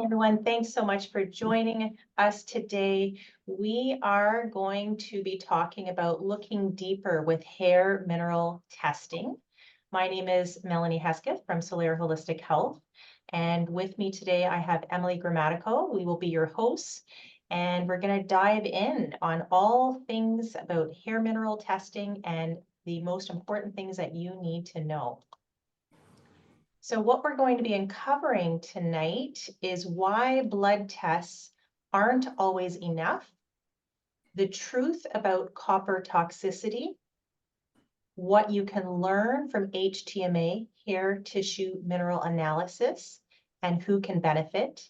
Everyone, thanks so much for joining us today. We are going to be talking about looking deeper with hair mineral testing. My name is Melanie Hesketh from Solar Holistic Health. And with me today, I have Emily Grammatico. We will be your hosts. And we're going to dive in on all things about hair mineral testing and the most important things that you need to know. So what we're going to be uncovering tonight is why blood tests aren't always enough, the truth about copper toxicity, what you can learn from HTMA, hair tissue mineral analysis, and who can benefit.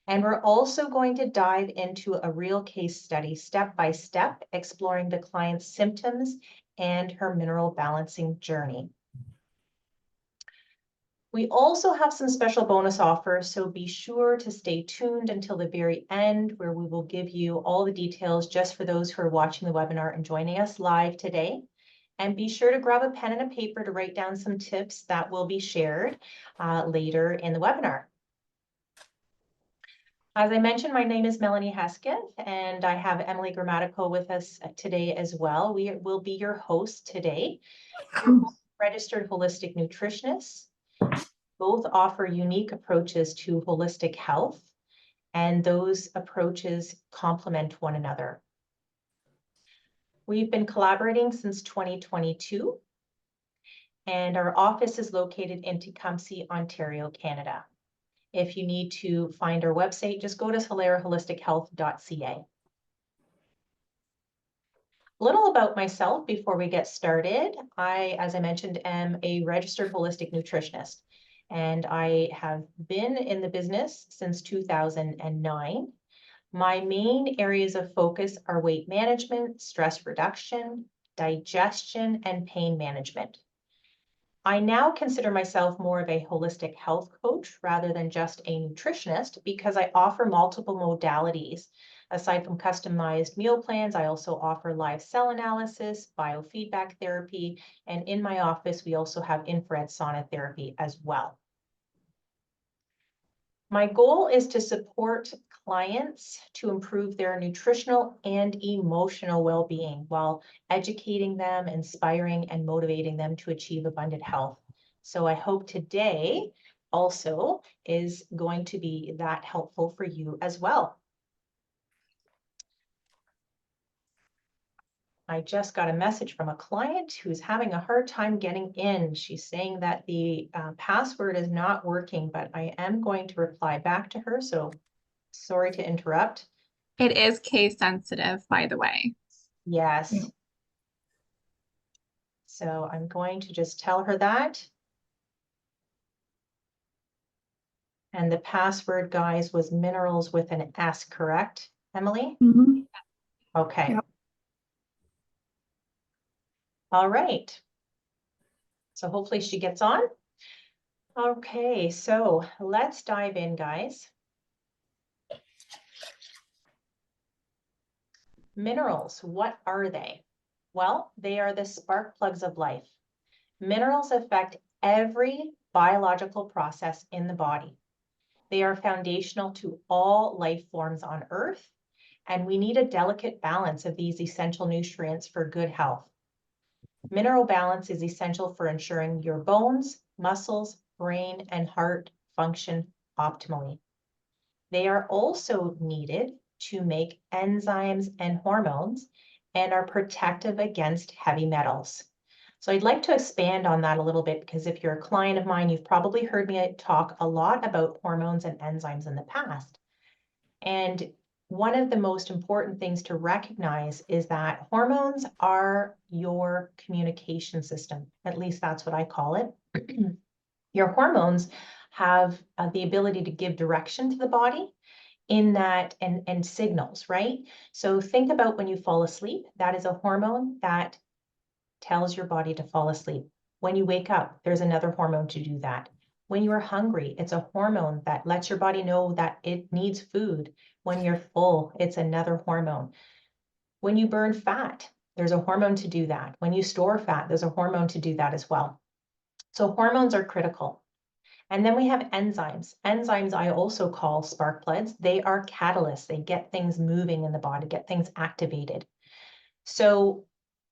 And we're also going to dive into a real case study, step by step, exploring the client's symptoms and her mineral balancing journey. We also have some special bonus offers, so be sure to stay tuned until the very end, where we will give you all the details just for those who are watching the webinar and joining us live today. And be sure to grab a pen and a paper to write down some tips that will be shared later in the webinar. As I mentioned, my name is Melanie Hesketh, and I have Emily Grammatico with us today as well. We will be your host today. We're registered holistic nutritionists. Both offer unique approaches to holistic health, and those approaches complement one another. We've been collaborating since 2022, and our office is located in Tecumseh, Ontario, Canada. If you need to find our website, just go to solarholistichealth.ca. A little about myself before we get started. I, as I mentioned, am a registered holistic nutritionist. And I have been in the business since 2009. My main areas of focus are weight management, stress reduction, digestion, and pain management. I now consider myself more of a holistic health coach rather than just a nutritionist because I offer multiple modalities. Aside from customized meal plans, I also offer live cell analysis, biofeedback therapy, and in my office, we also have infrared sauna therapy as well. My goal is to support clients to improve their nutritional and emotional well-being while educating them, inspiring, and motivating them to achieve abundant health. So I hope today also is going to be that helpful for you as well. I just got a message from a client who's having a hard time getting in. She's saying that the password is not working, but I am going to reply back to her. So sorry to interrupt. It is case sensitive, by the way. Yes. Yeah. So I'm going to just tell her that. And the password, guys, was minerals with an S, correct, Emily? Mm-hmm. Okay. Yep. All right. So hopefully she gets on. Okay, so let's dive in, guys. Minerals, what are they? Well, they are the spark plugs of life. Minerals affect every biological process in the body. They are foundational to all life forms on Earth, and we need a delicate balance of these essential nutrients for good health. Mineral balance is essential for ensuring your bones, muscles, brain, and heart function optimally. They are also needed to make enzymes and hormones and are protective against heavy metals. So I'd like to expand on that a little bit because if you're a client of mine, you've probably heard me talk a lot about hormones and enzymes in the past. And one of the most important things to recognize is that hormones are your communication system. At least that's what I call it. Your hormones have the ability to give direction to the body in that and signals, right? So think about when you fall asleep, that is a hormone that tells your body to fall asleep. When you wake up, there's another hormone to do that. When you are hungry, it's a hormone that lets your body know that it needs food. When you're full, it's another hormone. When you burn fat, there's a hormone to do that. When you store fat, there's a hormone to do that as well. So hormones are critical. And then we have enzymes. Enzymes I also call spark plugs. They are catalysts. They get things moving in the body, get things activated. So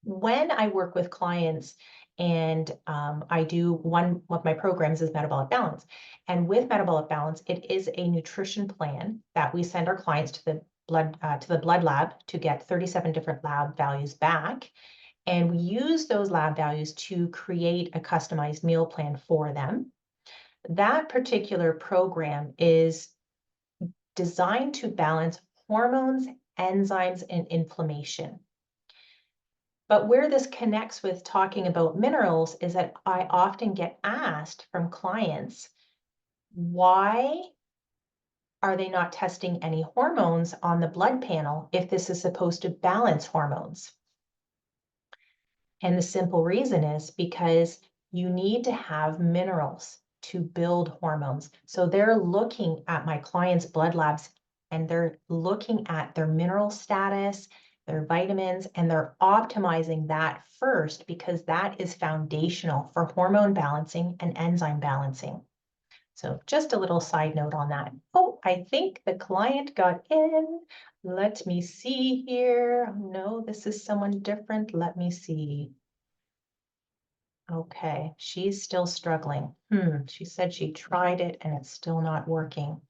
when I work with clients and I do one of my programs is metabolic balance. And with metabolic balance, it is a nutrition plan that we send our clients to the blood lab to get 37 different lab values back. And we use those lab values to create a customized meal plan for them. That particular program is designed to balance hormones, enzymes, and inflammation. But where this connects with talking about minerals is that I often get asked from clients, why are they not testing any hormones on the blood panel if this is supposed to balance hormones? And the simple reason is because you need to have minerals to build hormones. So they're looking at my clients' blood labs and they're looking at their mineral status, their vitamins, and they're optimizing that first because that is foundational for hormone balancing and enzyme balancing. So just a little side note on that. Oh, I think the client got in. Let me see here. No, this is someone different. Let me see. Okay, she's still struggling. She said she tried it and it's still not working.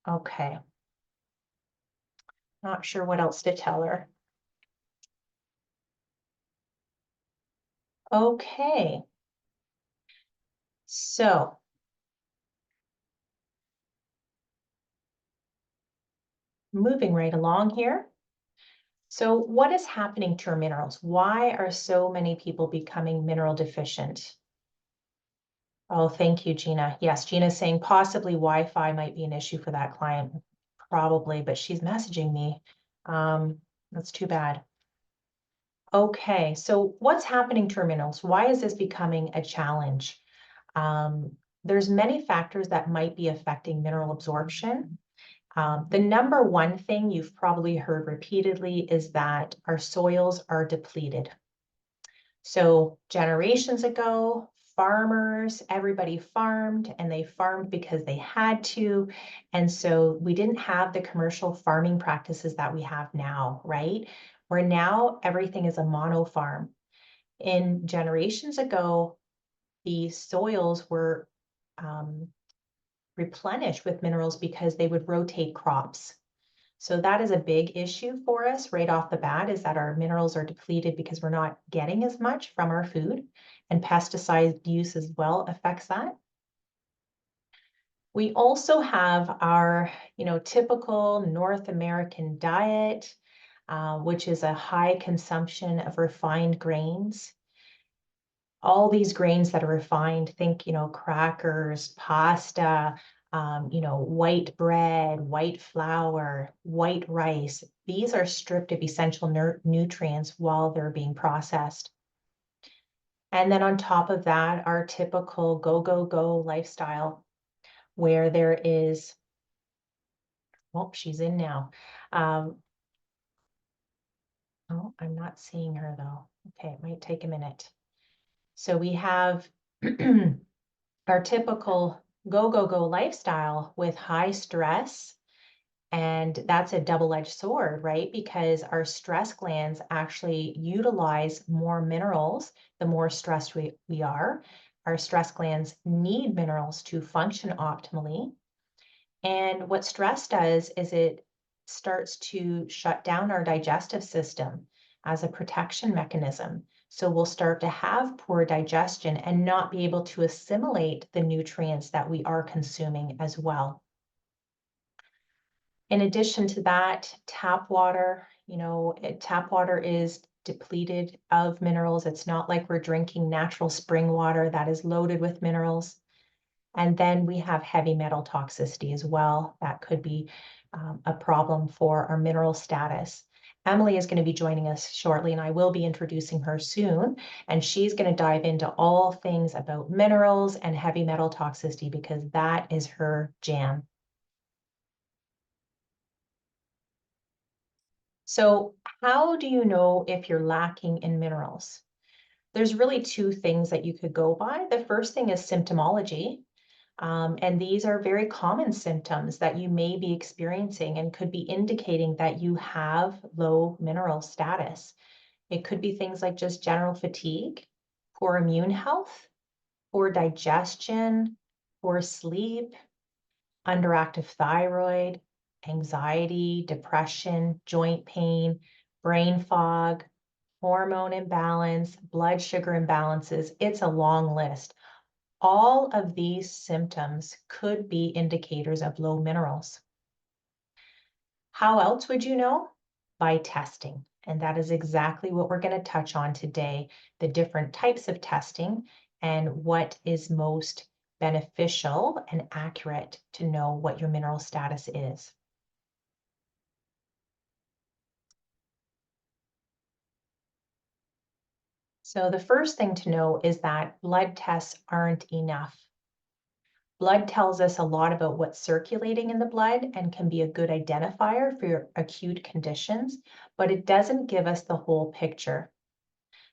Okay. Not sure what else to tell her. Okay. So moving right along here. So what is happening to our minerals? Why are so many people becoming mineral deficient? Oh, thank you, Gina. Yes, Gina's saying possibly Wi-Fi might be an issue for that client. Probably, but she's messaging me. That's too bad. Okay, so what's happening to our minerals? Why is this becoming a challenge? There's many factors that might be affecting mineral absorption. The number one thing you've probably heard repeatedly is that our soils are depleted. So generations ago, farmers, everybody farmed, and they farmed because they had to. And so we didn't have the commercial farming practices that we have now, right? Where now everything is a mono farm. In generations ago, the soils were replenished with minerals because they would rotate crops. So that is a big issue for us right off the bat, is that our minerals are depleted because we're not getting as much from our food, and pesticide use as well affects that. We also have our, typical North American diet, which is a high consumption of refined grains. All these grains that are refined, think, crackers, pasta, white bread, white flour, white rice. These are stripped of essential nutrients while they're being processed. And then on top of that, our typical go, go, go lifestyle, where there is, oh, she's in now. Oh, I'm not seeing her though. Okay, it might take a minute. So we have our typical go, go, go lifestyle with high stress. And that's a double-edged sword, right? Because our stress glands actually utilize more minerals the more stressed we are. Our stress glands need minerals to function optimally. And what stress does is it starts to shut down our digestive system as a protection mechanism. So we'll start to have poor digestion and not be able to assimilate the nutrients that we are consuming as well. In addition to that, tap water, tap water is depleted of minerals. It's not like we're drinking natural spring water that is loaded with minerals. And then we have heavy metal toxicity as well. That could be a problem for our mineral status. Emily is going to be joining us shortly, and I will be introducing her soon. And she's going to dive into all things about minerals and heavy metal toxicity because that is her jam. So how do you know if you're lacking in minerals? There's really two things that you could go by. The first thing is symptomology. And these are very common symptoms that you may be experiencing and could be indicating that you have low mineral status. It could be things like just general fatigue, poor immune health, poor digestion, poor sleep, underactive thyroid, anxiety, depression, joint pain, brain fog, hormone imbalance, blood sugar imbalances. It's a long list. All of these symptoms could be indicators of low minerals. How else would you know? By testing. And that is exactly what we're going to touch on today, the different types of testing and what is most beneficial and accurate to know what your mineral status is. So the first thing to know is that blood tests aren't enough. Blood tells us a lot about what's circulating in the blood and can be a good identifier for your acute conditions, but it doesn't give us the whole picture.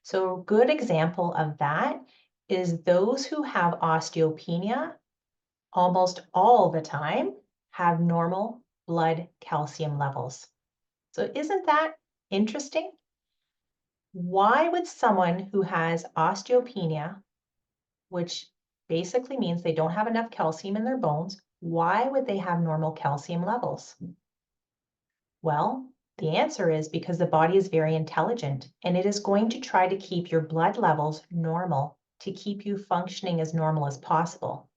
So a good example of that is those who have osteopenia almost all the time have normal blood calcium levels. So isn't that interesting? Why would someone who has osteopenia, which basically means they don't have enough calcium in their bones, why would they have normal calcium levels? Well, the answer is because the body is very intelligent and it is going to try to keep your blood levels normal to keep you functioning as normal as possible.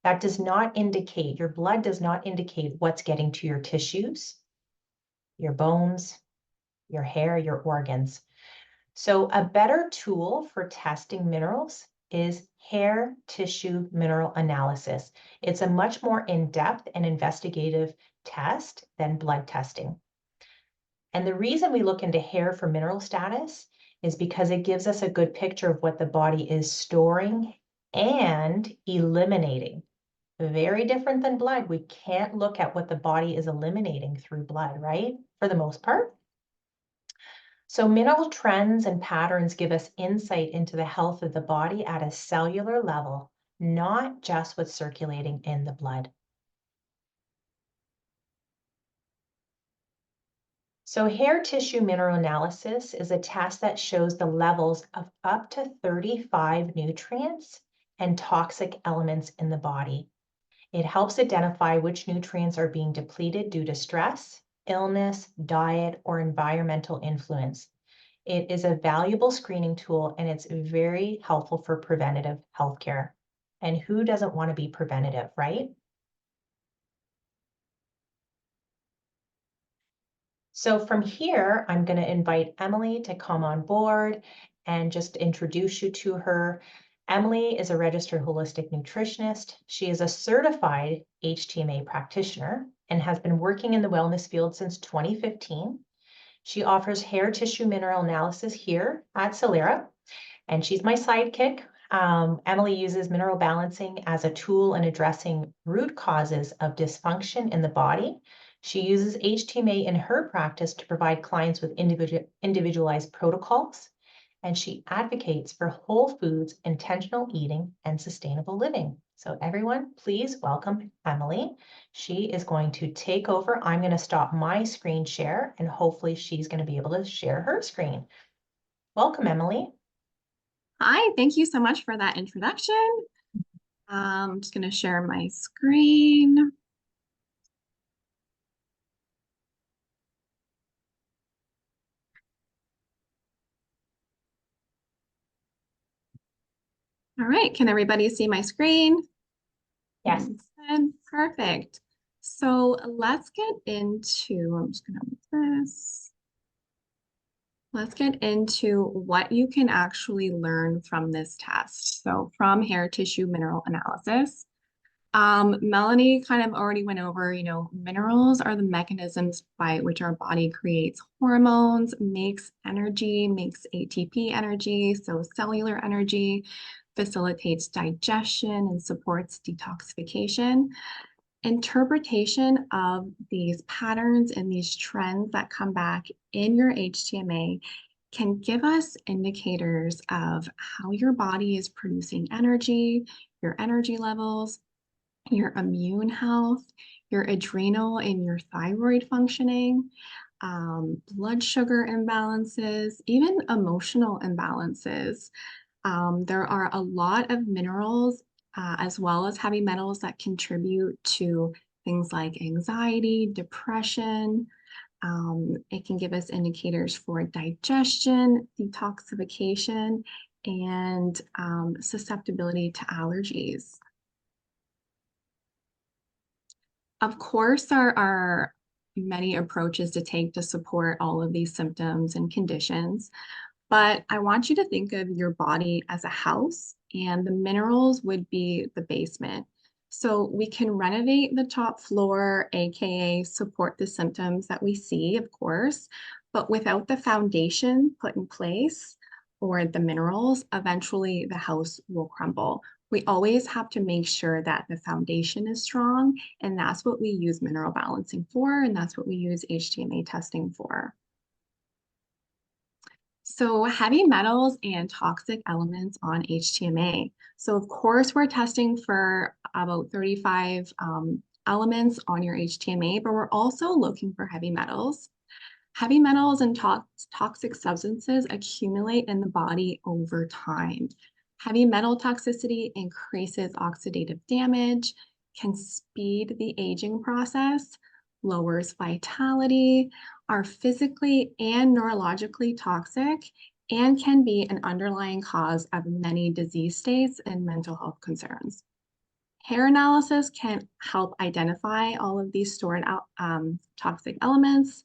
That does not indicate, your blood does not indicate what's getting to your tissues, your bones, your hair, your organs. So a better tool for testing minerals is hair tissue mineral analysis. It's a much more in-depth and investigative test than blood testing. And the reason we look into hair for mineral status is because it gives us a good picture of what the body is storing and eliminating. Very different than blood. We can't look at what the body is eliminating through blood, right? For the most part. So mineral trends and patterns give us insight into the health of the body at a cellular level, not just what's circulating in the blood. So hair tissue mineral analysis is a test that shows the levels of up to 35 nutrients and toxic elements in the body. It helps identify which nutrients are being depleted due to stress, illness, diet, or environmental influence. It is a valuable screening tool and it's very helpful for preventative healthcare. And who doesn't want to be preventative, right? So from here, I'm going to invite Emily to come on board and just introduce you to her. Emily is a registered holistic nutritionist. She is a certified HTMA practitioner and has been working in the wellness field since 2015. She offers hair tissue mineral analysis here at Solera, and she's my sidekick. Emily uses mineral balancing as a tool in addressing root causes of dysfunction in the body. She uses HTMA in her practice to provide clients with individualized protocols, and she advocates for whole foods, intentional eating, and sustainable living. So everyone, please welcome Emily. She is going to take over. I'm going to stop my screen share, and hopefully she's going to be able to share her screen. Welcome, Emily. Hi, thank you so much for that introduction. I'm just going to share my screen. All right, can everybody see my screen? Yes. Perfect. So let's get into, I'm just going to move this. Let's get into what you can actually learn from this test. So from hair tissue mineral analysis, Melanie kind of already went over, minerals are the mechanisms by which our body creates hormones, makes energy, makes ATP energy, so cellular energy, facilitates digestion and supports detoxification. Interpretation of these patterns and these trends that come back in your HTMA can give us indicators of how your body is producing energy, your energy levels, your immune health, your adrenal and your thyroid functioning, blood sugar imbalances, even emotional imbalances. There are a lot of minerals as well as heavy metals that contribute to things like anxiety, depression. It can give us indicators for digestion, detoxification, and susceptibility to allergies. Of course, there are many approaches to take to support all of these symptoms and conditions. But I want you to think of your body as a house, and the minerals would be the basement. So we can renovate the top floor, AKA support the symptoms that we see, of course, but without the foundation put in place or the minerals, eventually the house will crumble. We always have to make sure that the foundation is strong, and that's what we use mineral balancing for, and that's what we use HTMA testing for. So heavy metals and toxic elements on HTMA. So of course, we're testing for about 35 elements on your HTMA, but we're also looking for heavy metals. Heavy metals and toxic substances accumulate in the body over time. Heavy metal toxicity increases oxidative damage, can speed the aging process, lowers vitality, are physically and neurologically toxic, and can be an underlying cause of many disease states and mental health concerns. Hair analysis can help identify all of these stored toxic elements,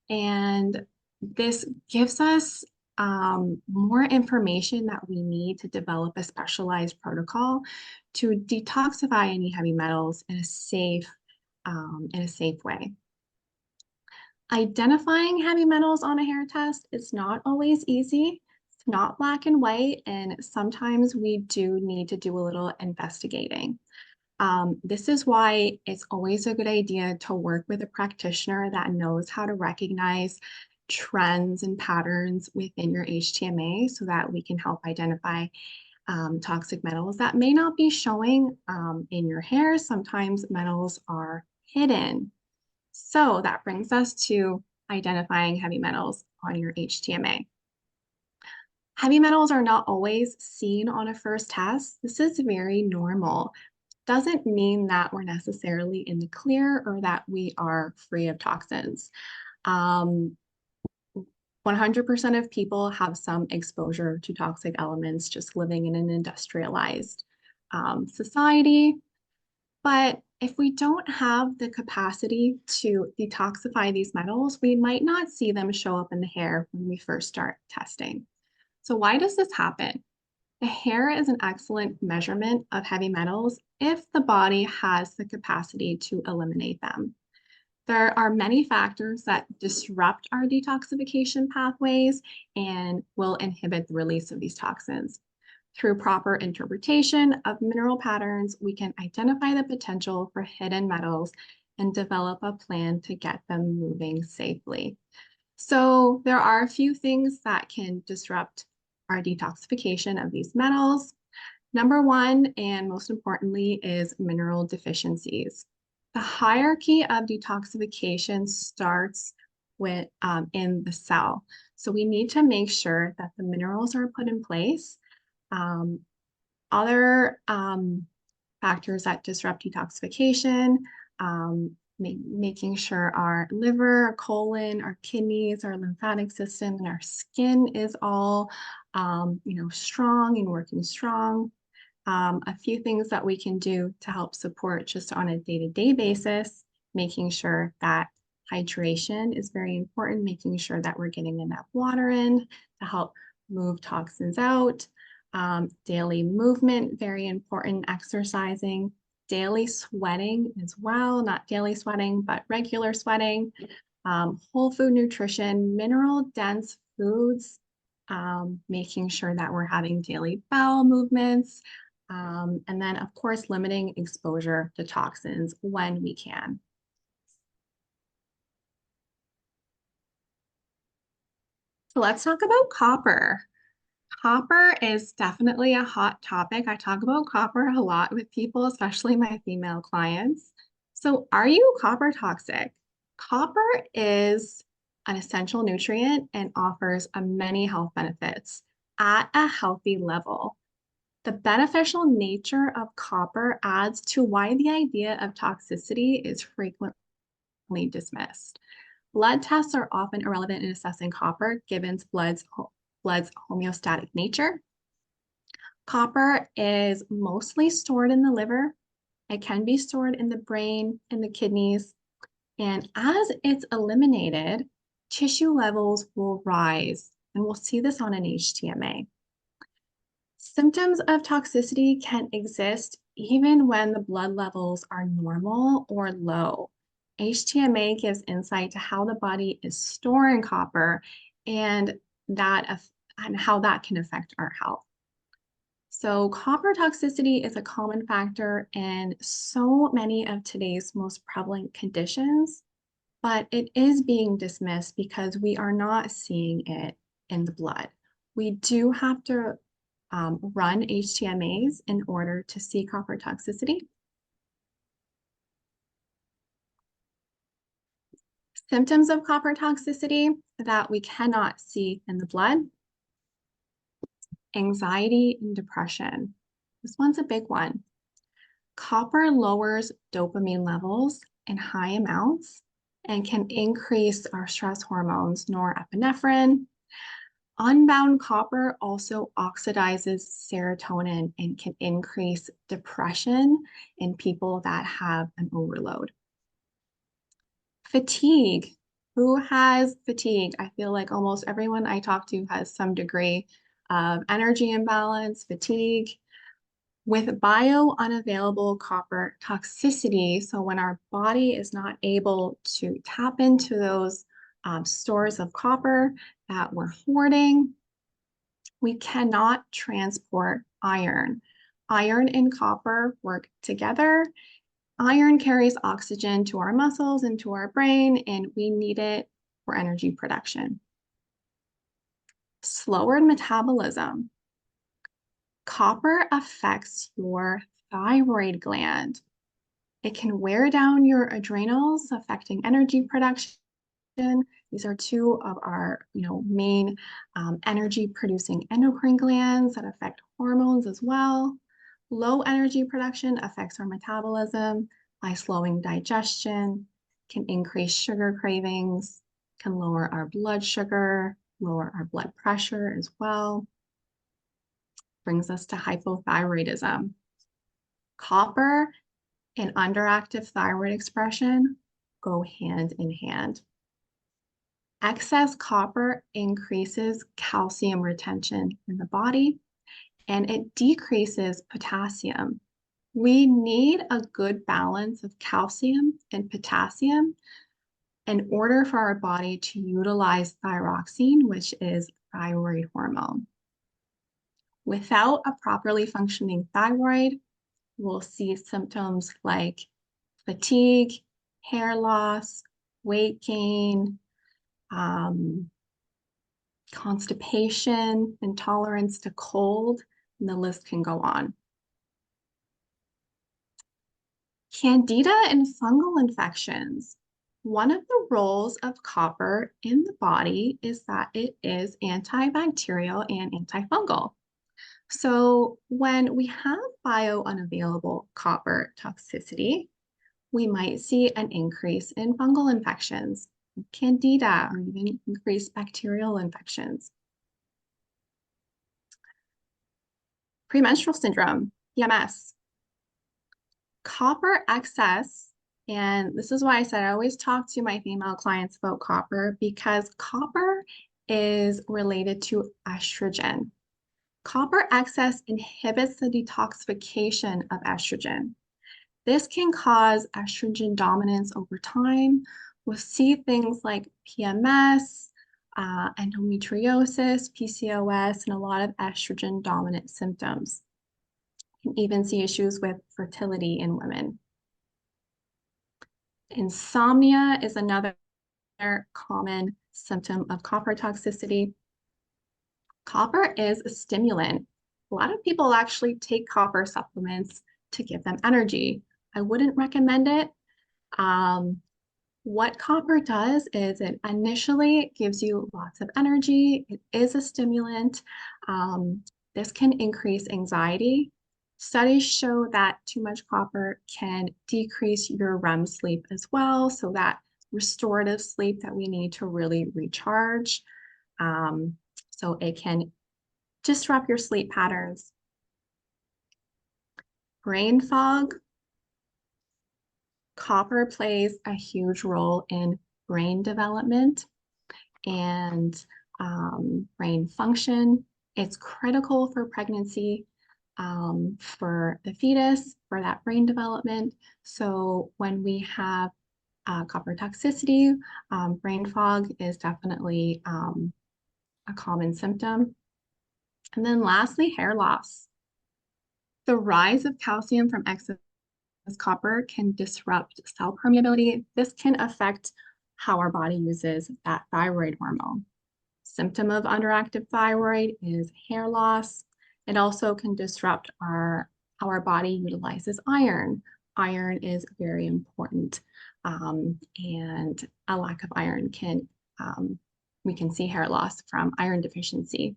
and this gives us more information that we need to develop a specialized protocol to detoxify any heavy metals in a safe way. Identifying heavy metals on a hair test is not always easy. It's not black and white, and sometimes we do need to do a little investigating. This is why it's always a good idea to work with a practitioner that knows how to recognize trends and patterns within your HTMA so that we can help identify toxic metals that may not be showing in your hair. Sometimes metals are hidden. So that brings us to identifying heavy metals on your HTMA. Heavy metals are not always seen on a first test. This is very normal. Doesn't mean that we're necessarily in the clear or that we are free of toxins. 100% of people have some exposure to toxic elements just living in an industrialized society. But if we don't have the capacity to detoxify these metals, we might not see them show up in the hair when we first start testing. So why does this happen? The hair is an excellent measurement of heavy metals if the body has the capacity to eliminate them. There are many factors that disrupt our detoxification pathways and will inhibit the release of these toxins. Through proper interpretation of mineral patterns, we can identify the potential for hidden metals and develop a plan to get them moving safely. So there are a few things that can disrupt our detoxification of these metals. Number one, and most importantly, is mineral deficiencies. The hierarchy of detoxification starts with in the cell. So we need to make sure that the minerals are put in place. Other factors that disrupt detoxification, making sure our liver, our colon, our kidneys, our lymphatic system, and our skin is all, strong and working strong. A few things that we can do to help support just on a day-to-day basis, making sure that hydration is very important, making sure that we're getting enough water in to help move toxins out. Daily movement, very important, exercising, daily sweating as well, not daily sweating, but regular sweating, whole food nutrition, mineral dense foods, making sure that we're having daily bowel movements, and then of course, limiting exposure to toxins when we can. So let's talk about copper. Copper is definitely a hot topic. I talk about copper a lot with people, especially my female clients. So, are you copper toxic? Copper is an essential nutrient and offers many health benefits at a healthy level. The beneficial nature of copper adds to why the idea of toxicity is frequently dismissed. Blood tests are often irrelevant in assessing copper given blood's homeostatic nature. Copper is mostly stored in the liver. It can be stored in the brain, in the kidneys, and as it's eliminated, tissue levels will rise. And we'll see this on an HTMA. Symptoms of toxicity can exist even when the blood levels are normal or low. HTMA gives insight to how the body is storing copper and and how that can affect our health. So, copper toxicity is a common factor in so many of today's most prevalent conditions, but it is being dismissed because we are not seeing it in the blood. We do have to run HTMAs in order to see copper toxicity. Symptoms of copper toxicity that we cannot see in the blood: anxiety and depression. This one's a big one. Copper lowers dopamine levels in high amounts and can increase our stress hormones, norepinephrine. Unbound copper also oxidizes serotonin and can increase depression in people that have an overload. Fatigue. Who has fatigue? I feel like almost everyone I talk to has some degree of energy imbalance, fatigue. With biounavailable copper toxicity, so when our body is not able to tap into those stores of copper that we're hoarding, we cannot transport iron. Iron and copper work together. Iron carries oxygen to our muscles and to our brain, and we need it for energy production. Slower metabolism. Copper affects your thyroid gland. It can wear down your adrenals, affecting energy production. These are two of our main energy producing endocrine glands that affect hormones as well. Low energy production affects our metabolism by slowing digestion, can increase sugar cravings, can lower our blood sugar, lower our blood pressure as well. Brings us to hypothyroidism. Copper and underactive thyroid expression go hand in hand. Excess copper increases calcium retention in the body and it decreases potassium. We need a good balance of calcium and potassium in order for our body to utilize thyroxine, which is thyroid hormone. Without a properly functioning thyroid, we'll see symptoms like fatigue, hair loss, weight gain, constipation, intolerance to cold, and the list can go on. Candida and fungal infections. One of the roles of copper in the body is that it is antibacterial and antifungal. So when we have biounavailable copper toxicity, we might see an increase in fungal infections, candida, or even increased bacterial infections. Premenstrual syndrome, PMS. Copper excess, and this is why I said I always talk to my female clients about copper, because copper is related to estrogen. Copper excess inhibits the detoxification of estrogen. This can cause estrogen dominance over time. We'll see things like PMS, endometriosis, PCOS, and a lot of estrogen dominant symptoms. You can even see issues with fertility in women. Insomnia is another common symptom of copper toxicity. Copper is a stimulant. A lot of people actually take copper supplements to give them energy. I wouldn't recommend it. Um, what copper does is it initially gives you lots of energy. It is a stimulant. Um, this can increase anxiety. Studies show that too much copper can decrease your REM sleep as well, so that restorative sleep that we need to really recharge. Um, so it can disrupt your sleep patterns. Brain fog, copper plays a huge role in brain development and brain function. It's critical for pregnancy, for the fetus, for that brain development. So when we have copper toxicity, brain fog is definitely a common symptom. And then lastly, hair loss. The rise of calcium from excess copper can disrupt cell permeability. This can affect how our body uses that thyroid hormone. Symptom of underactive thyroid is hair loss. It also can disrupt how our body utilizes iron. Iron is very important, and a lack of iron we can see hair loss from iron deficiency.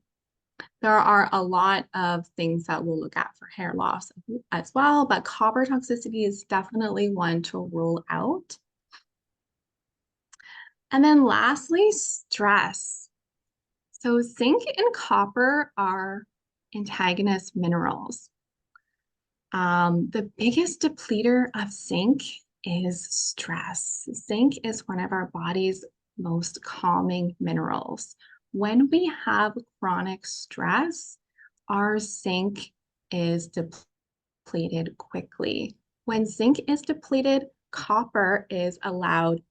There are a lot of things that we'll look at for hair loss as well, but copper toxicity is definitely one to rule out. And then lastly, stress. So zinc and copper are antagonist minerals. The biggest depleter of zinc is stress. Zinc is one of our body's most calming minerals. When we have chronic stress, our zinc is depleted quickly. When zinc is depleted, copper is allowed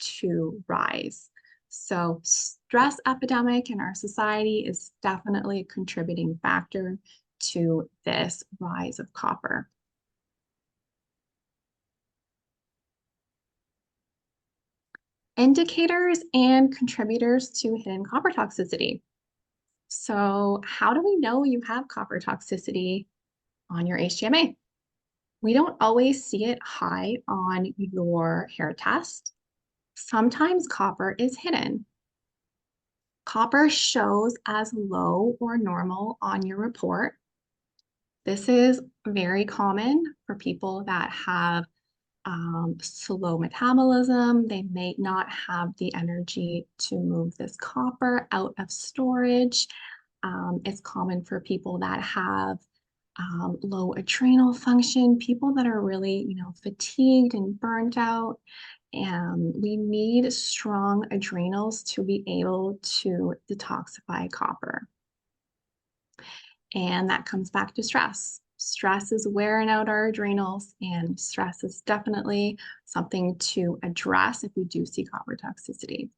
to rise. So stress epidemic in our society is definitely a contributing factor to this rise of copper. Indicators and contributors to hidden copper toxicity. So how do we know you have copper toxicity on your HTMA? We don't always see it high on your hair test. Sometimes copper is hidden. Copper shows as low or normal on your report. This is very common for people that have slow metabolism. They may not have the energy to move this copper out of storage. It's common for people that have low adrenal function, people that are really, fatigued and burnt out. And we need strong adrenals to be able to detoxify copper. And that comes back to stress. Stress is wearing out our adrenals, and stress is definitely something to address if we do see copper toxicity.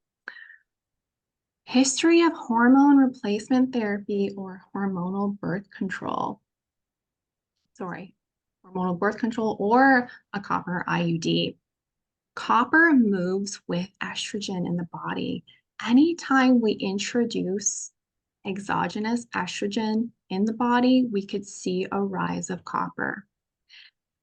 History of hormone replacement therapy or hormonal birth control. Hormonal birth control or a copper IUD. Copper moves with estrogen in the body. Anytime we introduce exogenous estrogen in the body, we could see a rise of copper.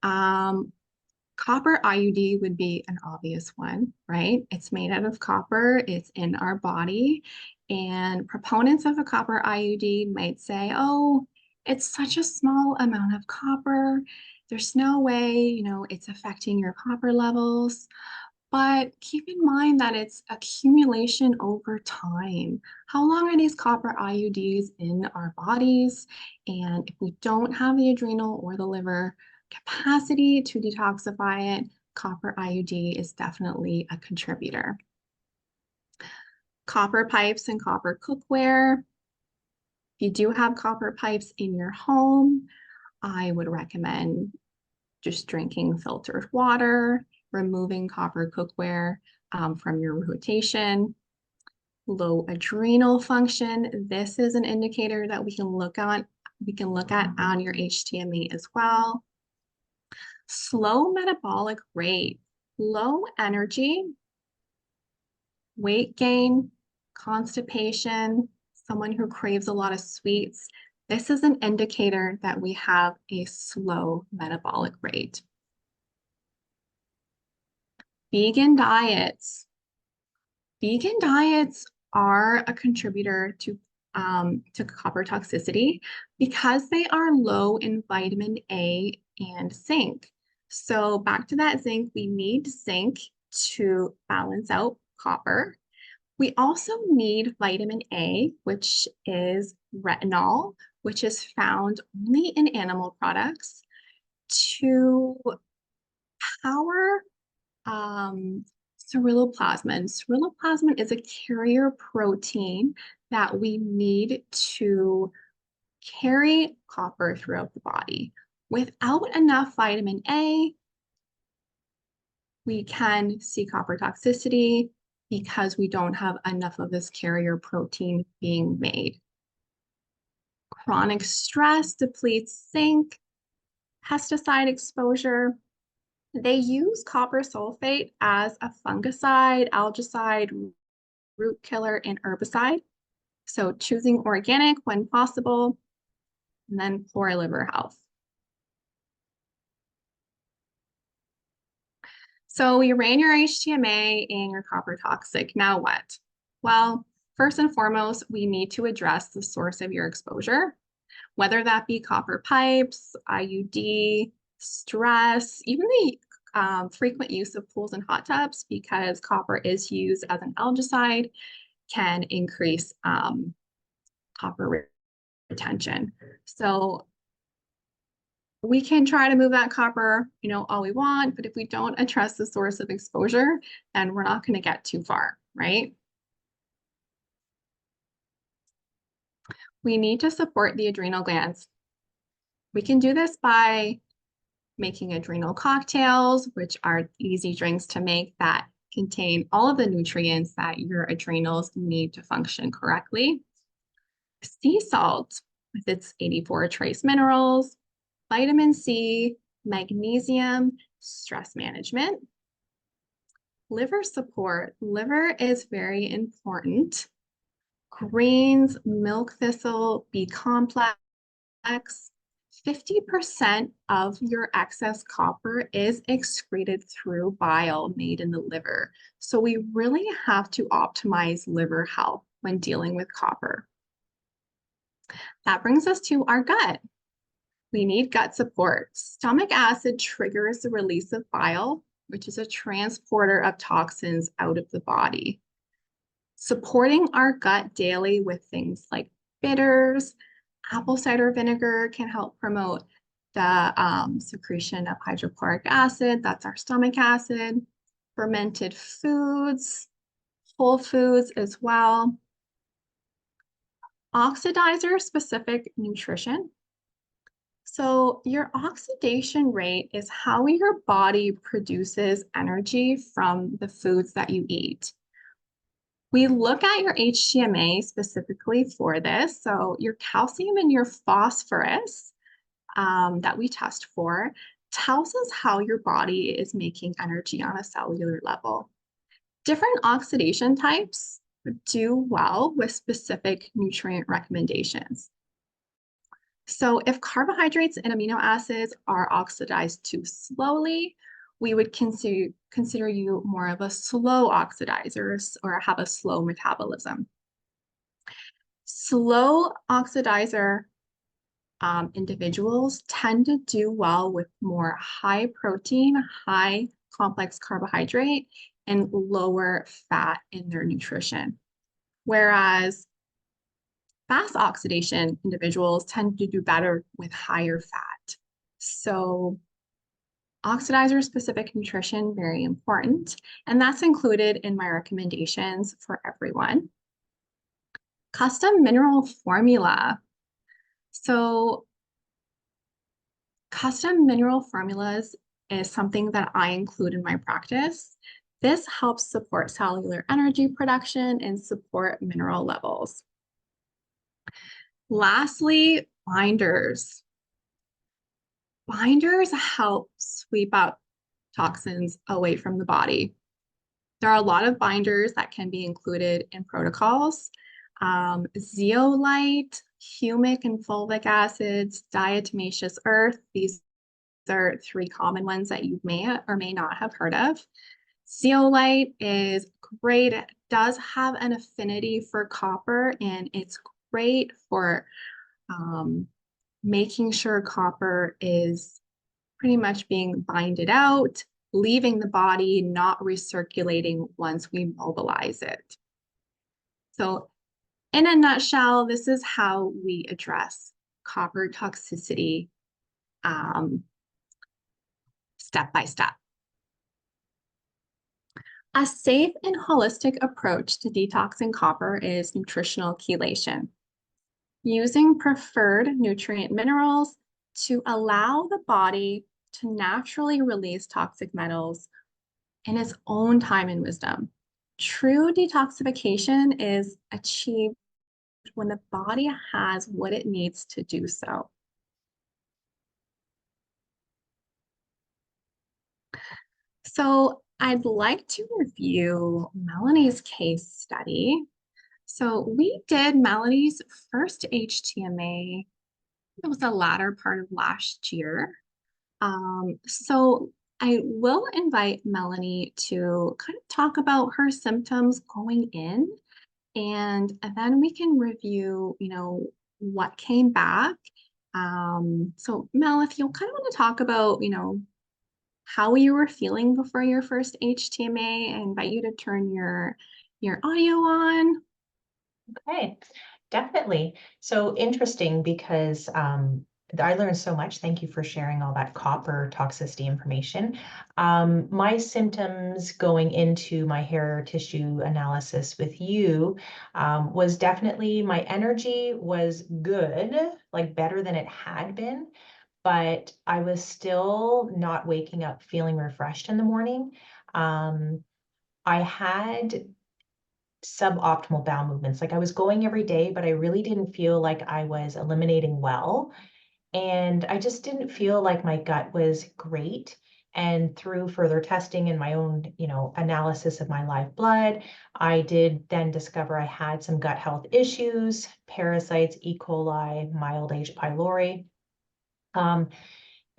Copper IUD would be an obvious one, right? It's made out of copper, it's in our body, and proponents of a copper IUD might say, oh, it's such a small amount of copper. There's no way, it's affecting your copper levels. But keep in mind that it's accumulation over time. How long are these copper IUDs in our bodies? And if we don't have the adrenal or the liver capacity to detoxify it, copper IUD is definitely a contributor. Copper pipes and copper cookware. If you do have copper pipes in your home, I would recommend just drinking filtered water, removing copper cookware from your rotation. Low adrenal function. This is an indicator that we can look at on your HTMA as well. Slow metabolic rate, low energy, weight gain, constipation, someone who craves a lot of sweets, this is an indicator that we have a slow metabolic rate. Vegan diets. Vegan diets are a contributor to copper toxicity because they are low in vitamin A and zinc. So back to that zinc, we need zinc to balance out copper. We also need vitamin A, which is retinol, which is found only in animal products, to power ceruloplasmin. And ceruloplasmin is a carrier protein that we need to carry copper throughout the body. Without enough vitamin A, we can see copper toxicity because we don't have enough of this carrier protein being made. Chronic stress depletes zinc, pesticide exposure. They use copper sulfate as a fungicide, algicide, root killer, and herbicide. So choosing organic when possible, and then poor liver health. So you ran your HTMA and your copper toxic. Now what? Well, first and foremost, we need to address the source of your exposure, whether that be copper pipes, IUD, stress, even the frequent use of pools and hot tubs, because copper is used as an algicide, can increase copper retention. So we can try to move that copper, all we want, but if we don't address the source of exposure, then we're not going to get too far, right? We need to support the adrenal glands. We can do this by making adrenal cocktails, which are easy drinks to make that contain all of the nutrients that your adrenals need to function correctly. Sea salt, with its 84 trace minerals, vitamin C, magnesium, stress management. Liver support. Liver is very important. Greens, milk thistle, B complex. 50% of your excess copper is excreted through bile made in the liver. So we really have to optimize liver health when dealing with copper. That brings us to our gut. We need gut support. Stomach acid triggers the release of bile, which is a transporter of toxins out of the body. Supporting our gut daily with things like bitters, apple cider vinegar can help promote the secretion of hydrochloric acid. That's our stomach acid. Fermented foods, whole foods as well. Oxidizer-specific nutrition. So your oxidation rate is how your body produces energy from the foods that you eat. We look at your HTMA specifically for this. So your calcium and your phosphorus that we test for tells us how your body is making energy on a cellular level. Different oxidation types do well with specific nutrient recommendations. So if carbohydrates and amino acids are oxidized too slowly, we would consider you more of a slow oxidizer or have a slow metabolism. Slow oxidizer individuals tend to do well with more high protein, high complex carbohydrate, and lower fat in their nutrition. Whereas fast oxidation individuals tend to do better with higher fat. So oxidizer-specific nutrition, very important, and that's included in my recommendations for everyone. Custom mineral formula. So custom mineral formulas is something that I include in my practice. This helps support cellular energy production and support mineral levels. Lastly, binders. Binders help sweep out toxins away from the body. There are a lot of binders that can be included in protocols. zeolite, humic and fulvic acids, diatomaceous earth. These are three common ones that you may or may not have heard of. Zeolite is great. It does have an affinity for copper, and it's great for making sure copper is pretty much being binded out, leaving the body, not recirculating once we mobilize it. So in a nutshell, this is how we address copper toxicity step by step. A safe and holistic approach to detoxing copper is nutritional chelation, using preferred nutrient minerals to allow the body to naturally release toxic metals in its own time and wisdom. True detoxification is achieved when the body has what it needs to do so. So I'd like to review Melanie's case study. So we did Melanie's first HTMA. It was the latter part of last year. So I will invite Melanie to kind of talk about her symptoms going in, and then we can review, what came back. So Mel, if you kind of want to talk about, how you were feeling before your first HTMA, I invite you to turn your audio on. Okay, definitely. So interesting because I learned so much. Thank you for sharing all that copper toxicity information. My symptoms going into my hair tissue analysis with you was definitely my energy was good, like better than it had been, but I was still not waking up feeling refreshed in the morning. I had suboptimal bowel movements. Like I was going every day, but I really didn't feel like I was eliminating well. And I just didn't feel like my gut was great. And through further testing and my own, analysis of my live blood, I did then discover I had some gut health issues, parasites, E. coli, mild H. pylori.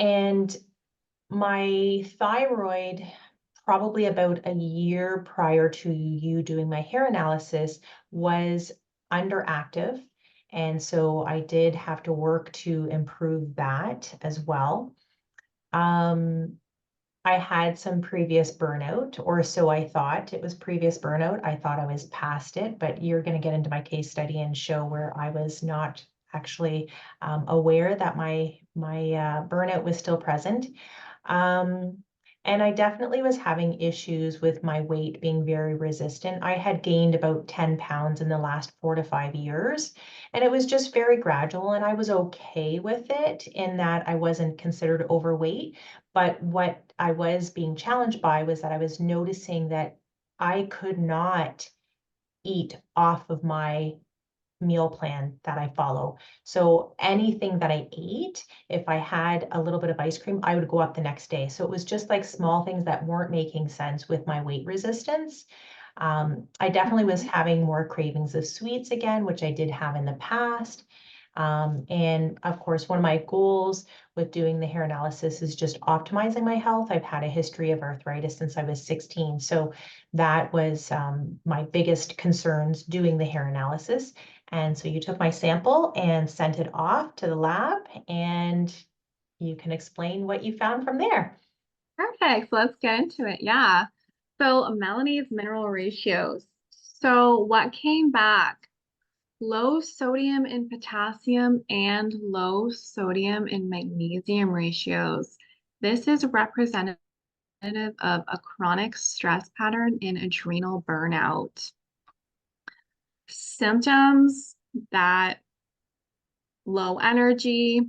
And my thyroid, probably about a year prior to you doing my hair analysis, was underactive. And so I did have to work to improve that as well. I had some previous burnout, or so I thought. It was previous burnout. I thought I was past it, but you're going to get into my case study and show where I was not actually aware that my burnout was still present. Um, and I definitely was having issues with my weight being very resistant. I had gained about 10 pounds in the last 4 to 5 years, and it was just very gradual, and I was okay with it in that I wasn't considered overweight. But what I was being challenged by was that I was noticing that I could not eat off of my meal plan that I follow. So anything that I ate, if I had a little bit of ice cream, I would go up the next day. So it was just like small things that weren't making sense with my weight resistance. I definitely was having more cravings of sweets again, which I did have in the past. And of course, one of my goals with doing the hair analysis is just optimizing my health. I've had a history of arthritis since I was 16. So that was my biggest concerns doing the hair analysis. And so you took my sample and sent it off to the lab, and you can explain what you found from there. Perfect. Let's get into it. Yeah. So Melanie's mineral ratios. So what came back? Low sodium and potassium and low sodium and magnesium ratios. This is representative of a chronic stress pattern in adrenal burnout. Symptoms that low energy,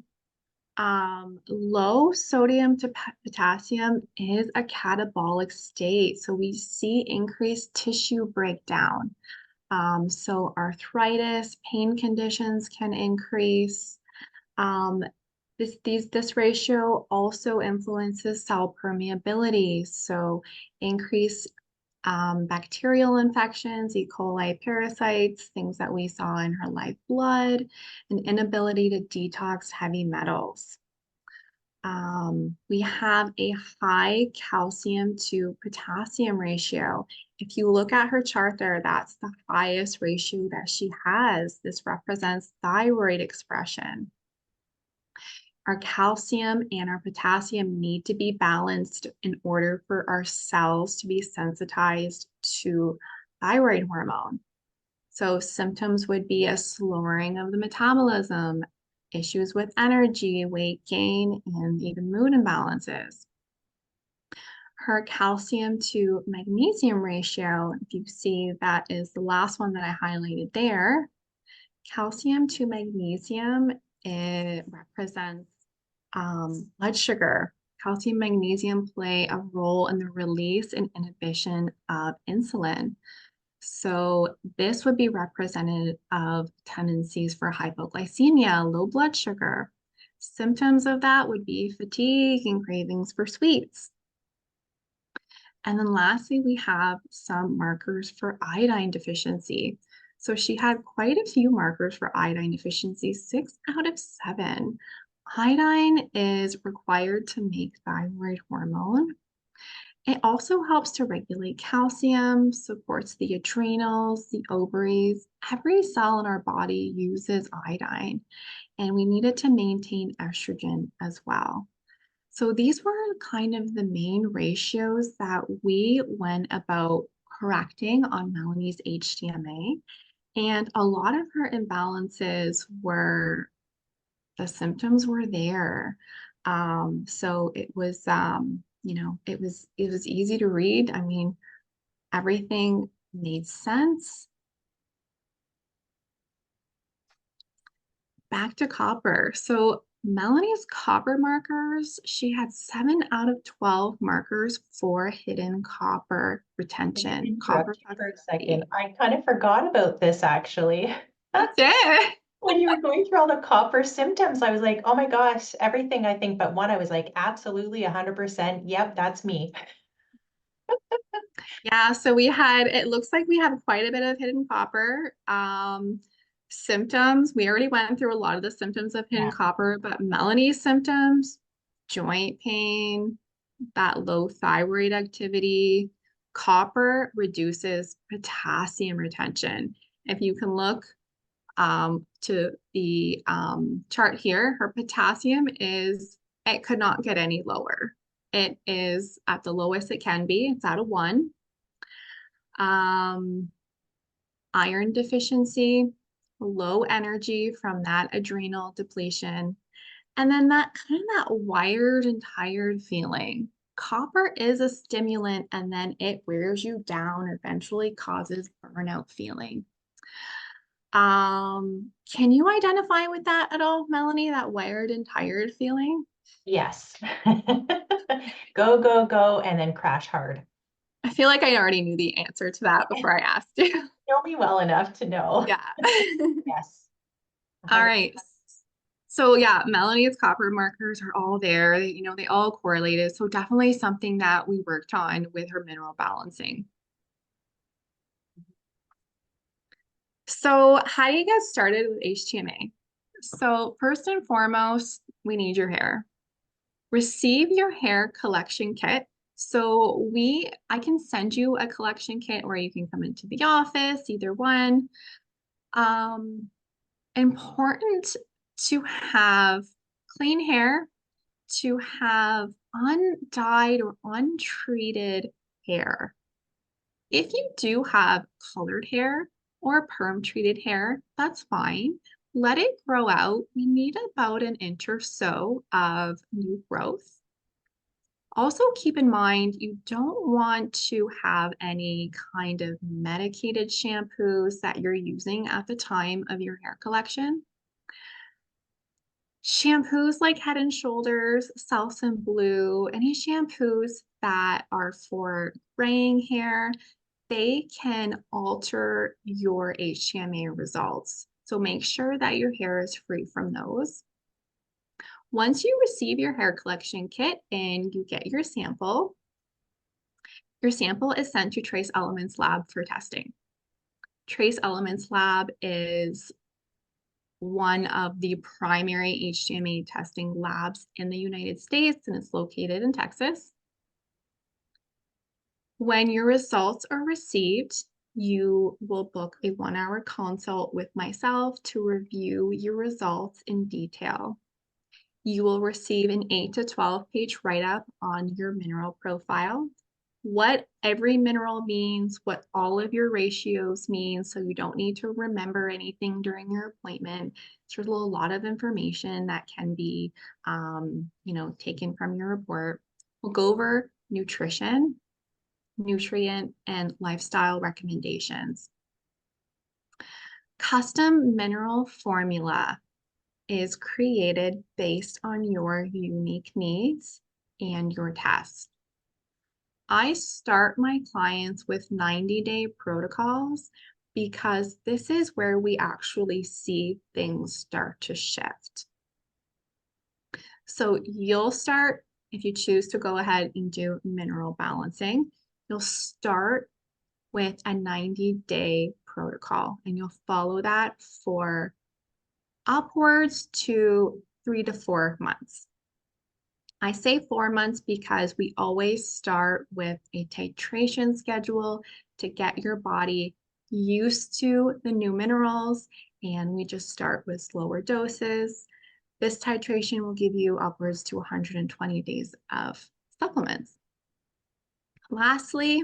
low sodium to potassium is a catabolic state. So we see increased tissue breakdown. So arthritis, pain conditions can increase. Um, this ratio also influences cell permeability. So increase bacterial infections, E. coli parasites, things that we saw in her live blood, an inability to detox heavy metals. We have a high calcium to potassium ratio. If you look at her chart there, that's the highest ratio that she has. This represents thyroid expression. Our calcium and our potassium need to be balanced in order for our cells to be sensitized to thyroid hormone. So symptoms would be a slowing of the metabolism, issues with energy, weight gain, and even mood imbalances. Her calcium to magnesium ratio, if you see that is the last one that I highlighted there, calcium to magnesium, it represents blood sugar. Calcium, magnesium play a role in the release and inhibition of insulin. So this would be representative of tendencies for hypoglycemia, low blood sugar. Symptoms of that would be fatigue and cravings for sweets. And then lastly, we have some markers for iodine deficiency. So she had quite a few markers for iodine deficiency, 6 out of 7. Iodine is required to make thyroid hormone. It also helps to regulate calcium, supports the adrenals, the ovaries. Every cell in our body uses iodine, and we need it to maintain estrogen as well. So these were kind of the main ratios that we went about correcting on Melanie's HTMA. And a lot of her imbalances were, the symptoms were there. So it was, it was easy to read. I mean, everything made sense. Back to copper. So Melanie's copper markers, she had 7 out of 12 markers for hidden copper retention. Copper For a second. I kind of forgot about this actually. That's it. When you were going through all the copper symptoms, I was like, oh my gosh, everything I think but one, I was like, absolutely 100%. Yep, that's me. Yeah, so we had, it looks like we have quite a bit of hidden copper. Symptoms, we already went through a lot of the symptoms of hidden Yeah. copper, but Melanie's symptoms, joint pain, that low thyroid activity, copper reduces potassium retention. If you can look to the chart here, her potassium is, it could not get any lower. It is at the lowest it can be. It's at a 1. Um, Iron deficiency, low energy from that adrenal depletion, and then that kind of that wired and tired feeling. Copper is a stimulant and then it wears you down, eventually causes burnout feeling. Can you identify with that at all, Melanie, that wired and tired feeling? Yes. Go, go, go, and then crash hard. I feel like I already knew the answer to that before I asked you. Know me well enough to know. Yeah. Yes. All 100. right. So yeah, Melanie's copper markers are all there. They all correlated. So definitely something that we worked on with her mineral balancing. So how do you get started with HTMA? So first and foremost, we need your hair. Receive your hair collection kit. So I can send you a collection kit or you can come into the office, either one. Important to have clean hair, to have undyed or untreated hair. If you do have colored hair or perm treated hair, that's fine. Let it grow out. We need about an inch or so of new growth. Also, keep in mind, you don't want to have any kind of medicated shampoos that you're using at the time of your hair collection. Shampoos like Head and Shoulders, Selsun Blue, any shampoos that are for graying hair, they can alter your HTMA results. So make sure that your hair is free from those. Once you receive your hair collection kit and you get your sample, Your sample is sent to Trace Elements Lab for testing. Trace Elements Lab is one of the primary HTMA testing labs in the United States, and it's located in Texas. When your results are received, you will book a 1-hour consult with myself to review your results in detail. You will receive an 8 to 12 page write-up on your mineral profile, what every mineral means, what all of your ratios mean, so you don't need to remember anything during your appointment. There's a lot of information that can be, taken from your report. We'll go over nutrition, nutrient, and lifestyle recommendations. Custom mineral formula is created based on your unique needs and your test. I start my clients with 90-day protocols because this is where we actually see things start to shift. So you'll start, if you choose to go ahead and do mineral balancing, you'll start with a 90-day protocol, and you'll follow that for upwards to 3 to 4 months. I say 4 months because we always start with a titration schedule to get your body used to the new minerals, and we just start with slower doses. This titration will give you upwards to 120 days of supplements. Lastly,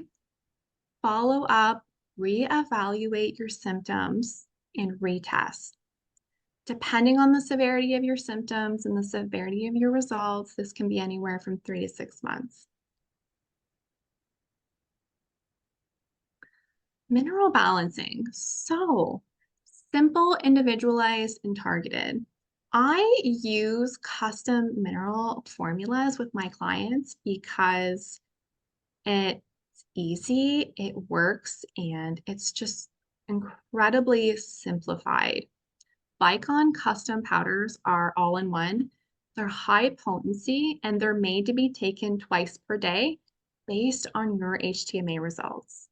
follow up, reevaluate your symptoms, and retest. Depending on the severity of your symptoms and the severity of your results, this can be anywhere from 3 to 6 months. Mineral balancing. So simple, individualized, and targeted. I use custom mineral formulas with my clients because it's easy, it works, and it's just incredibly simplified. Vicon custom powders are all in one. They're high potency and they're made to be taken twice per day based on your HTMA results.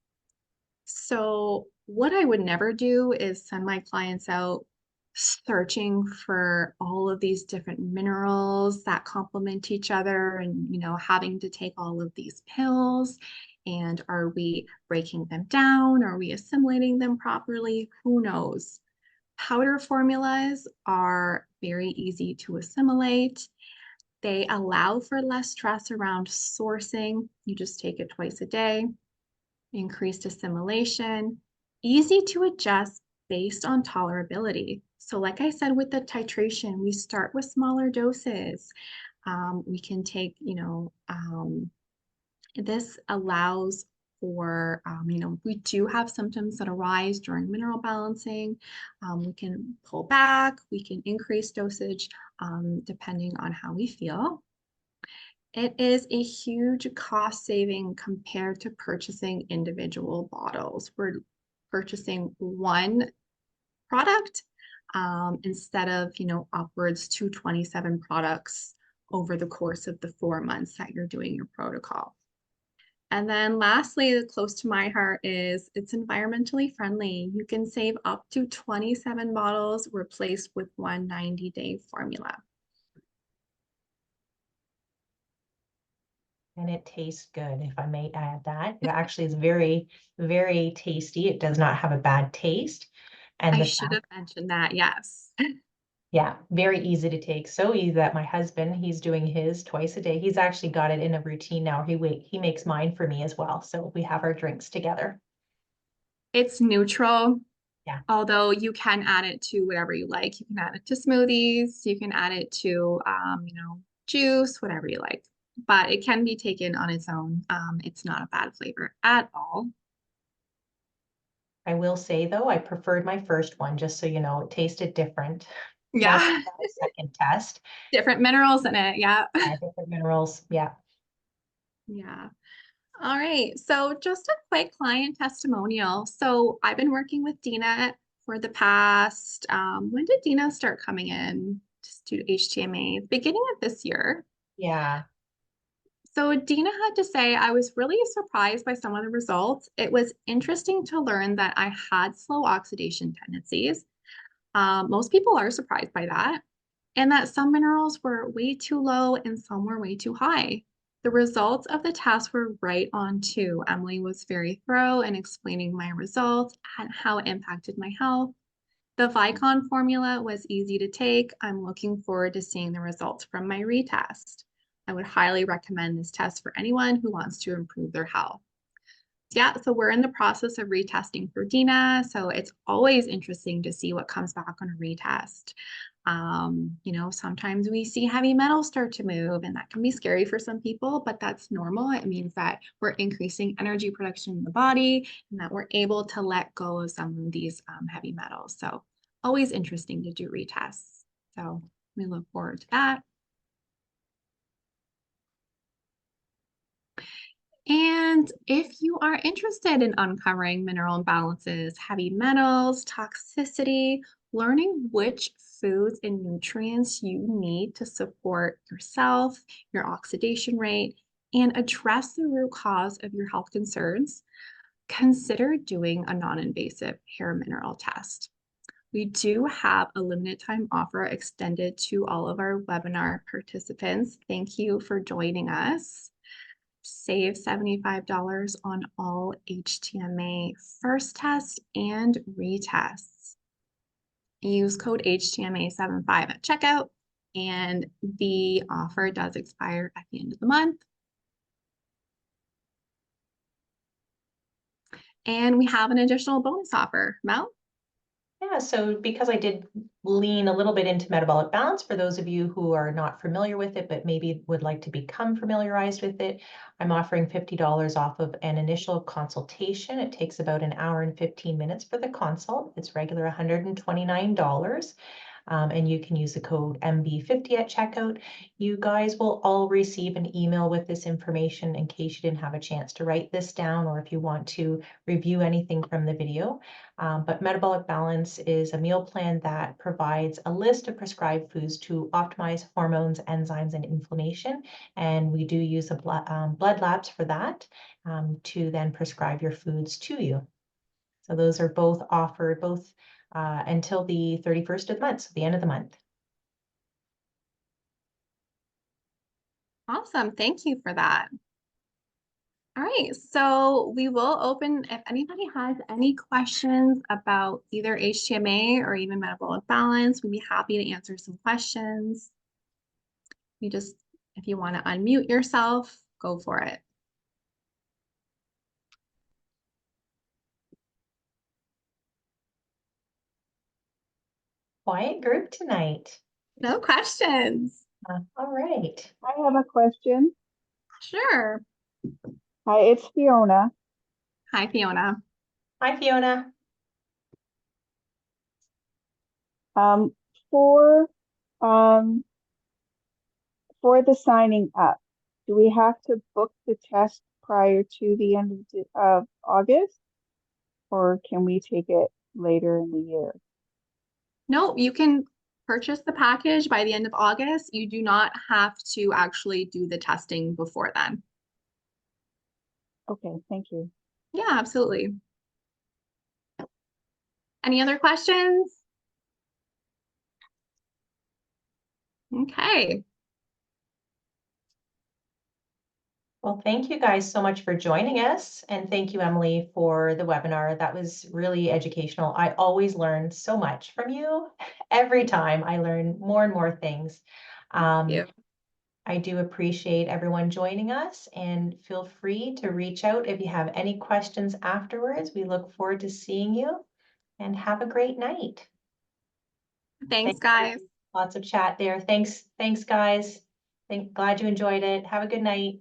So what I would never do is send my clients out searching for all of these different minerals that complement each other and, having to take all of these pills. And are we breaking them down? Are we assimilating them properly? Who knows? Powder formulas are very easy to assimilate. They allow for less stress around sourcing. You just take it twice a day. Increased assimilation, easy to adjust based on tolerability. So like I said, with the titration, we start with smaller doses. We can take, this allows for, we do have symptoms that arise during mineral balancing. We can pull back, we can increase dosage depending on how we feel. It is a huge cost saving compared to purchasing individual bottles. We're purchasing one product instead of, upwards to 27 products over the course of the 4 months that you're doing your protocol. And then lastly, close to my heart is it's environmentally friendly. You can save up to 27 bottles replaced with one 90-day formula. And it tastes good, if I may add that. It actually is very, very tasty. It does not have a bad taste. And I the should fact, have mentioned that, yes. yeah, very easy to take. So easy that my husband, he's doing his twice a day. He's actually got it in a routine now. He makes mine for me as well. So we have our drinks together. It's neutral, Yeah. although you can add it to whatever you like. You can add it to smoothies, you can add it to, juice, whatever you like. But it can be taken on its own. It's not a bad flavor at all. I will say though, I preferred my first one, just so you know, it tasted different. That's Yeah, the second test. different minerals in it. Yeah. Different minerals. Yeah. Yeah. All right. So just a quick client testimonial. So I've been working with Dina for the past, when did Dina start coming in to do HTMA? Beginning of this year. Yeah. So Dina had to say, I was really surprised by some of the results. It was interesting to learn that I had slow oxidation tendencies. Most people are surprised by that, and that some minerals were way too low and some were way too high. The results of the test were right on too. Emily was very thorough in explaining my results and how it impacted my health. The Vicon formula was easy to take. I'm looking forward to seeing the results from my retest. I would highly recommend this test for anyone who wants to improve their health. Yeah, so we're in the process of retesting for Dina. So it's always interesting to see what comes back on a retest. Sometimes we see heavy metals start to move, and that can be scary for some people, but that's normal. It means that we're increasing energy production in the body and that we're able to let go of some of these heavy metals. So always interesting to do retests. So we look forward to that. And if you are interested in uncovering mineral imbalances, heavy metals, toxicity, learning which foods and nutrients you need to support yourself, your oxidation rate, and address the root cause of your health concerns, consider doing a non-invasive hair mineral test. We do have a limited time offer extended to all of our webinar participants. Thank you for joining us. Save $75 on all HTMA first test and retests. Use code HTMA75 at checkout, and the offer does expire at the end of the month. And we have an additional bonus offer. Mel? Yeah, so because I did lean a little bit into metabolic balance, for those of you who are not familiar with it, but maybe would like to become familiarized with it, I'm offering $50 off of an initial consultation. It takes about an hour and 15 minutes for the consult. It's regular $129. And you can use the code MB50 at checkout. You guys will all receive an email with this information in case you didn't have a chance to write this down, or if you want to review anything from the video. But Metabolic Balance is a meal plan that provides a list of prescribed foods to optimize hormones, enzymes, and inflammation. And we do use a blood labs for that to then prescribe your foods to you. So those are both offered until the 31st of the month, so the end of the month. Awesome. Thank you for that. All right, so we will open if anybody has any questions about either HTMA or even metabolic balance, we'd be happy to answer some questions. If you want to unmute yourself, go for it. Quiet group tonight. No questions. All right. I have a question. Sure. Hi, it's Fiona. Hi, Fiona. Hi, Fiona. Um, for um, for the signing up, do we have to book the test prior to the end of August, or can we take it later in the year? No, you can purchase the package by the end of August. You do not have to actually do the testing before then. Okay, thank you. Yeah, absolutely. Any other questions? Okay. Well, thank you guys so much for joining us. And thank you, Emily, for the webinar. That was really educational. I always learn so much from you. Every time I learn more and more things. Thank you. I do appreciate everyone joining us, and feel free to reach out if you have any questions afterwards. We look forward to seeing you, and have a great night. Thanks, guys. Lots of chat there. Thanks, guys. Glad you enjoyed it. Have a good night.